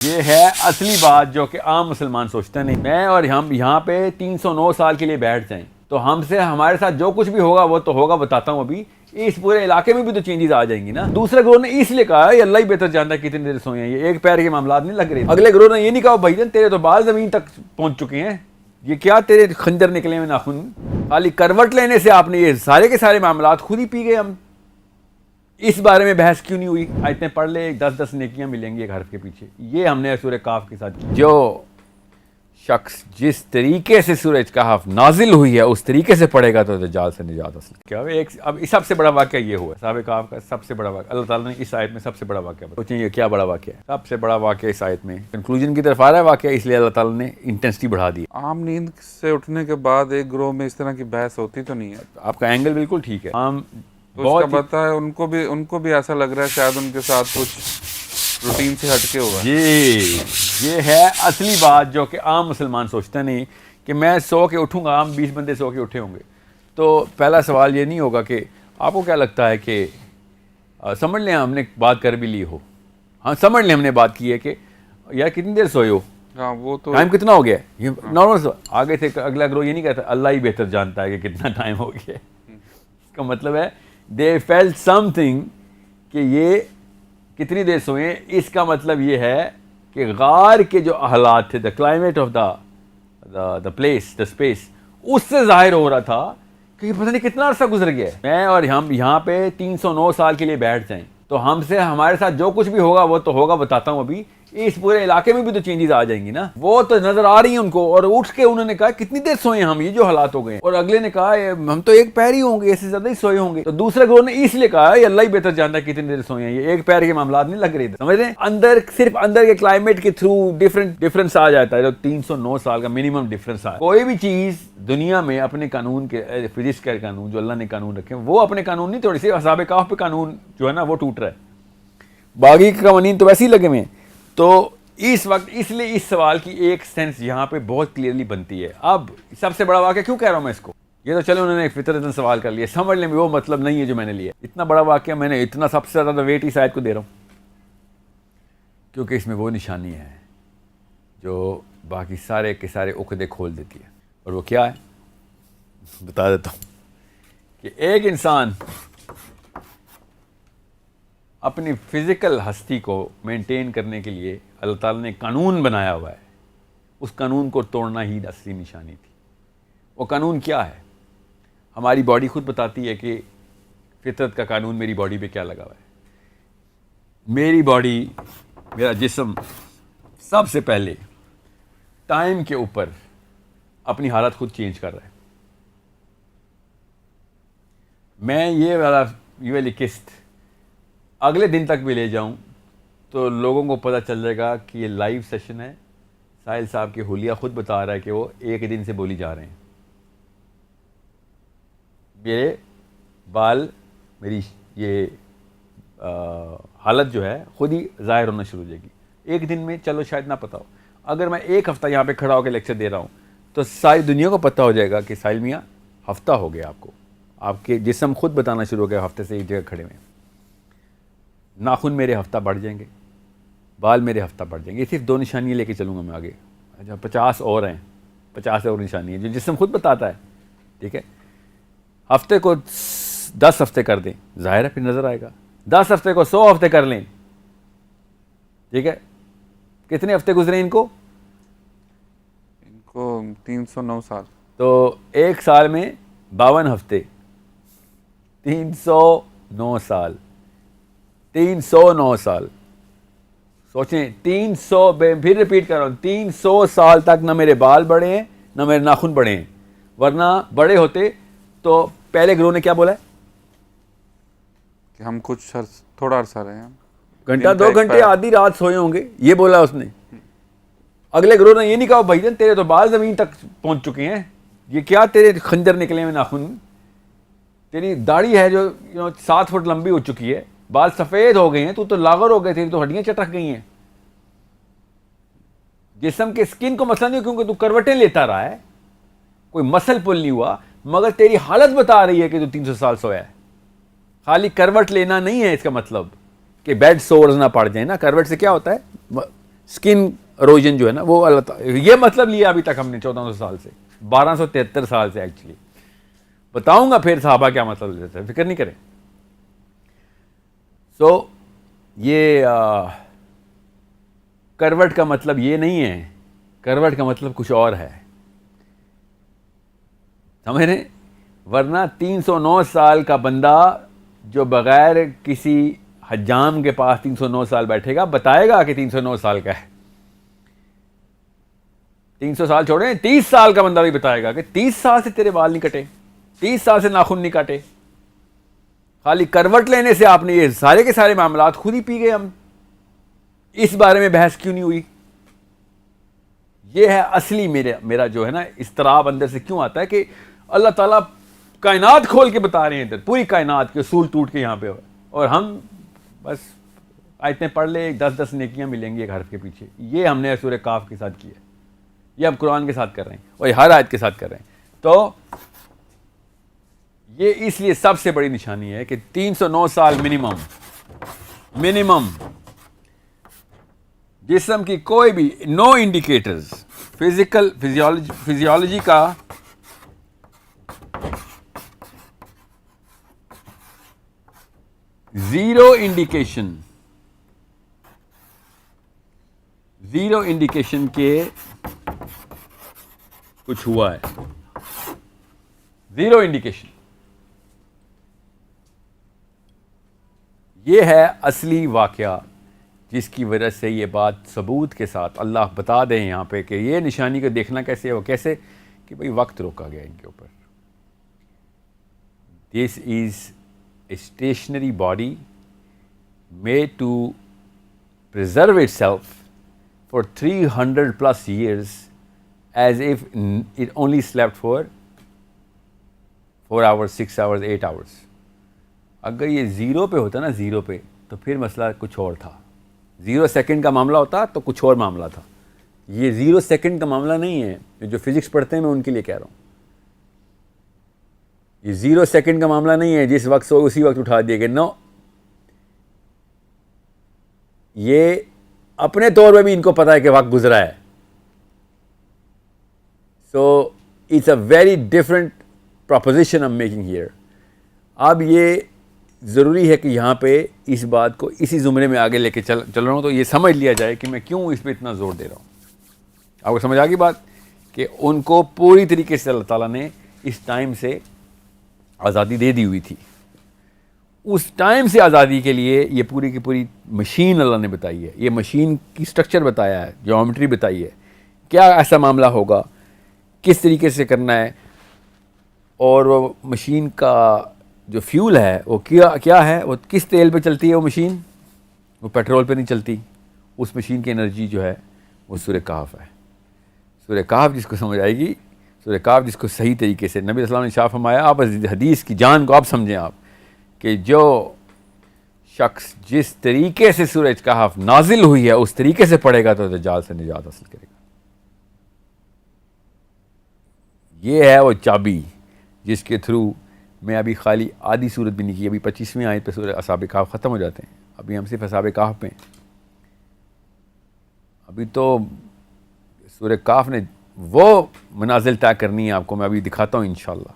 ये है असली बात जो कि आम मुसलमान सोचते नहीं। मैं और हम यहाँ पे 309 साल के लिए बैठ जाएं तो हमसे हमारे साथ जो कुछ भी होगा वो तो होगा। बताता हूँ अभी इस पूरे इलाके में भी तो चेंजेस आ जाएंगी ना। दूसरे ग्रोह ने इसलिए कहा ये अल्लाह ही बेहतर जानता है कितनी देर सोए हैं, ये एक पैर के मामला नहीं लग रहे। अगले ग्रोह ने ये नहीं कहा भाईजान तेरे तो बाल जमीन तक पहुंच चुके हैं, ये क्या तेरे खंजर निकले हुए नाखून। खाली करवट लेने से आपने ये सारे के सारे मामला खुद ही पी गए। हम इस बारे में बहस क्यों नहीं हुई? आयतें पढ़ ले, 10-10 नेकियां मिलेंगी एक हर्फ के पीछे। ये हमने सूरह काफ के साथ की। जो शख्स जिस तरीके से सूरज कहफ नाजिल हुई है उस तरीके से पढ़ेगा तो दज्जाल से निजात हासिल। क्या एक अब इस सबसे बड़ा वाक़या ये हुआ सूरह काफ का सबसे बड़ा वाक़या अल्लाह ताला ने इस आयत में सबसे बड़ा वाक़या बताया। सोचें ये क्या बड़ा वाक़या है? सबसे बड़ा वाक़या इस आयत में कंक्लूजन की तरफ आ रहा है वाक़या, इसलिए अल्लाह ताला ने इंटेंसिटी बढ़ा दी। आम नींद से उठने के बाद एक ग्रोह में इस तरह की बहस होती तो नहीं है। आपका एंगल बिल्कुल ठीक है। आम तो उसका पता है उनको भी ऐसा लग रहा है शायद उनके साथ कुछ रूटीन से हटके हुआ है। ये है असली बात जो कि आम मुसलमान सोचते नहीं कि मैं सो के उठूंगा। आम 20 बंदे सो के उठे होंगे तो पहला सवाल ये नहीं होगा कि आपको क्या लगता है कि समझ लें हमने बात कर भी ली हो, हाँ समझ लें हमने बात की है कि यार कितनी देर सोए हो, हाँ वो तो टाइम कितना हो गया ये नॉर्मल। आगे से अगला ग्रोह ये नहीं कहता अल्लाह ही बेहतर जानता है कि कितना टाइम हो गया। इसका मतलब है दे फेल्ट समथिंग कि ये कितनी देर सोए। इसका मतलब ये है कि गार के जो हालात थे, the climate of the place the space, उससे जाहिर हो रहा था कि पता नहीं कितना अर्सा गुजर गया है। मैं और हम यहाँ पे 309 साल के लिए बैठ जाएं तो हमसे हमारे साथ जो कुछ भी होगा वो तो होगा। बताता हूँ अभी इस पूरे इलाके में भी तो चेंजेस आ जाएंगी ना। वो तो नजर आ रही है उनको। और उठ के उन्होंने कहा कितनी देर सोए हम, ये जो हालात हो गए। और अगले ने कहा हम तो एक पैर ही होंगे, इससे ज्यादा ही सोए होंगे। तो दूसरे ग्रोह ने इसलिए कहा ये अल्लाह ही बेहतर जानता है कितनी देर सोए हैं, ये एक पैर के मामला नहीं लग रहे। समझ रहे हैं? अंदर सिर्फ अंदर के क्लाइमेट के थ्रू डिफरेंस आ जाता है। जो 309 साल का मिनिमम डिफरेंस आ, कोई भी चीज दुनिया में अपने कानून के, फिजिक्स के कानून जो अल्लाह ने कानून रखे वो अपने कानून नहीं, थोड़ी सी हिसाब काफ पे कानून जो है ना वो टूट रहा है। बाकी के कवानीन तो वैसे ही लगे हुए हैं। तो इस वक्त इसलिए इस सवाल की एक सेंस यहाँ पे बहुत क्लियरली बनती है। अब सबसे बड़ा वाक़या क्यों कह रहा हूँ मैं इसको? ये तो चलो उन्होंने फितरतन सवाल कर लिया, समझ लें वो मतलब नहीं है जो मैंने लिया। इतना बड़ा वाक़या मैंने इतना सबसे ज़्यादा वेट इस आयत को दे रहा हूँ क्योंकि इसमें वो निशानी है जो बाकी सारे के सारे उकदे खोल देती है। और वो क्या है बता देता हूँ कि एक इंसान अपनी फिज़िकल हस्ती को मेंटेन करने के लिए अल्लाह ताला ने कानून बनाया हुआ है। उस कानून को तोड़ना ही असली निशानी थी। वो कानून क्या है? हमारी बॉडी खुद बताती है कि फितरत का कानून मेरी बॉडी पे क्या लगा हुआ है। मेरी बॉडी, मेरा जिस्म सबसे पहले टाइम के ऊपर अपनी हालत खुद चेंज कर रहा है। मैं ये वाली किस्त अगले दिन तक भी ले जाऊं तो लोगों को पता चल जाएगा कि ये लाइव सेशन है। साहिल साहब की हुलिया खुद बता रहा है कि वो एक दिन से बोली जा रहे हैं। मेरे बाल, मेरी ये हालत जो है खुद ही जाहिर होना शुरू हो जाएगी एक दिन में। चलो शायद ना पता हो, अगर मैं एक हफ़्ता यहाँ पे खड़ा होकर लेक्चर दे रहा हूँ तो सारी दुनिया को पता हो जाएगा कि साहिल मियाँ हफ्ता हो गया आपको। आपके जिस्म खुद बताना शुरू हो गया हफ्ते से एक जगह खड़े हुए। नाखून मेरे हफ्ता बढ़ जाएंगे, बाल मेरे हफ्ता बढ़ जाएंगे। सिर्फ 2 निशानियाँ लेके चलूँगा मैं आगे। अच्छा 50 और हैं, 50 और निशानी है जो जिस्म खुद बताता है। ठीक है, हफ्ते को 10 हफ्ते कर दें, जाहिर है फिर नज़र आएगा। 10 हफ्ते को 100 हफ्ते कर लें। ठीक है, कितने हफ्ते गुजरे इनको? 309 साल। तो एक साल में 52 हफ्ते, 309 साल, 309 साल। सोचें 300, फिर रिपीट कर रहा हूँ, 300 साल तक ना मेरे बाल बढ़े हैं ना मेरे नाखून बढ़े हैं। वरना बड़े होते तो पहले ग्रोह ने क्या बोला है कि हम कुछ थोड़ा अरसा रहे हैं, घंटा 2 घंटे आधी रात सोए होंगे, ये बोला उसने। अगले ग्रोह ने ये नहीं कहा भाईजान तेरे तो बाल जमीन तक पहुंच चुके हैं, ये क्या तेरे खंजर निकले हुए नाखून, तेरी दाढ़ी है जो 7 फुट लंबी हो चुकी है, बाल सफ़ेद हो गए हैं, तू तो लागर हो गए थे, तो हड्डियां चटक गई हैं। जिस्म के स्किन को मसला नहीं क्योंकि तू करवटें लेता रहा है, कोई मसल पुल नहीं हुआ, मगर तेरी हालत बता रही है कि तू 300 साल सोया है। खाली करवट लेना नहीं है इसका मतलब कि बेड सोर्स ना पड़ जाए ना। करवट से क्या होता है, स्किन इरोजन जो है ना, वो अल्लाह ताला, ये मतलब लिया अभी तक हमने 1400 साल से, 1273 साल से एक्चुअली। बताऊंगा फिर साहबा क्या मतलब लेते हैं, फिक्र नहीं करें। सो ये करवट का मतलब ये नहीं है, करवट का मतलब कुछ और है, समझ रहे? वरना 309 साल का बंदा जो बगैर किसी हज्जाम के पास 309 साल बैठेगा, बताएगा कि 309 साल का है। 300 साल छोड़े, 30 साल का बंदा भी बताएगा कि 30 साल से तेरे बाल नहीं कटे, 30 साल से नाखून नहीं काटे। खाली करवट लेने से आपने ये सारे के सारे मामलात खुद ही पी गए। हम इस बारे में बहस क्यों नहीं हुई? ये है असली मेरा जो है ना इस्तराब अंदर से क्यों आता है कि अल्लाह ताला कायनात खोल के बता रहे हैं, इधर पूरी कायनात के उसूल टूट के यहाँ पे, और हम बस आयतें पढ़ ले, 10-10 नेकियां मिलेंगी एक हर्फ के पीछे। ये हमने सूरह काफ के साथ किया, ये हम कुरान के साथ कर रहे हैं और ये हर आयत के साथ कर रहे हैं। तो ये इसलिए सबसे बड़ी निशानी है कि 309 साल मिनिमम जिस्म की कोई भी नो इंडिकेटर्स, फिजियोलॉजी का जीरो इंडिकेशन के कुछ हुआ है, जीरो इंडिकेशन। ये है असली वाकया जिसकी वजह से ये बात सबूत के साथ अल्लाह बता दें यहाँ पे कि ये निशानी को देखना कैसे हो, कैसे कि भाई वक्त रोका गया इनके ऊपर। This is a stationary body made to preserve itself for 300 plus years as if it only slept for 4 hours, 6 hours, 8 hours. अगर ये ज़ीरो पे होता ना, ज़ीरो पे, तो फिर मसला कुछ और था। 0 सेकंड का मामला होता तो कुछ और मामला था। ये 0 सेकंड का मामला नहीं है, जो फिजिक्स पढ़ते हैं मैं उनके लिए कह रहा हूँ। ये 0 सेकंड का मामला नहीं है, जिस वक्त सो उसी वक्त उठा दिए गए। नो, ये अपने तौर पे भी इनको पता है कि वक्त गुजरा है। So it's a very different proposition I am making here. अब ये ज़रूरी है कि यहाँ पे इस बात को इसी ज़ुमरे में आगे लेके चल रहा हूँ, तो ये समझ लिया जाए कि मैं क्यों इस पर इतना ज़ोर दे रहा हूँ। आपको समझ आ गई बात कि उनको पूरी तरीके से अल्लाह ताला ने इस टाइम से आज़ादी दे दी हुई थी। उस टाइम से आज़ादी के लिए ये पूरी की पूरी मशीन अल्लाह ने बताई है, ये मशीन की स्ट्रक्चर बताया है, ज्योमेट्री बताई है, क्या ऐसा मामला होगा, किस तरीके से करना है, और वो मशीन का जो फ्यूल है वो क्या है, वो किस तेल पे चलती है वो मशीन, वो पेट्रोल पे नहीं चलती। उस मशीन की एनर्जी जो है वो सूरह कहफ है। सूरह कहफ जिसको समझ आएगी, सूरह कहफ जिसको सही तरीके से नबी सल्लल्लाहु अलैहि वसल्लम ने शाफ़ फरमाया, आप हदीस की जान को आप समझें आप, कि जो शख्स जिस तरीके से सूरह कहफ नाजिल हुई है उस तरीके से पढ़ेगा तो दज्जाल से निजात हासिल करेगा। ये है वो चाबी जिसके थ्रू मैं अभी खाली आधी सूरत भी नहीं की, अभी 25वीं आयत पे सूरह असहाब कहफ ख़त्म हो जाते हैं, अभी हम सिर्फ असहाब कहफ पे हैं। अभी तो सूरह कहफ ने वो मनाजिल तय करनी है आपको, मैं अभी दिखाता हूँ इंशाअल्लाह।